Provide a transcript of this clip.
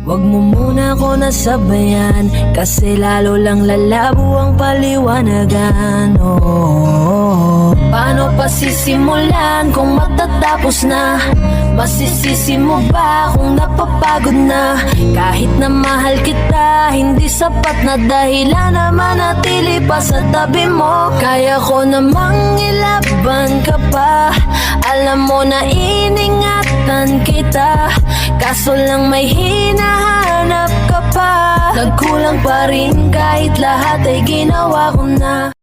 Wag mo muna ako nasabayan, kasi lalo lang lalabo ang paliwanagan. Paano pa sisimulan kung matatapos na? Masisisi mo ba kung napapagod na? Kahit na mahal kita, hindi sapat na dahilan na manatili pa sa tabi mo. Kaya ko namang ilaban ka pa, alam mo na iningatan kita, kaso lang may hinahanap ka pa. Nagkulang pa rin kahit lahat ay ginawa ko na.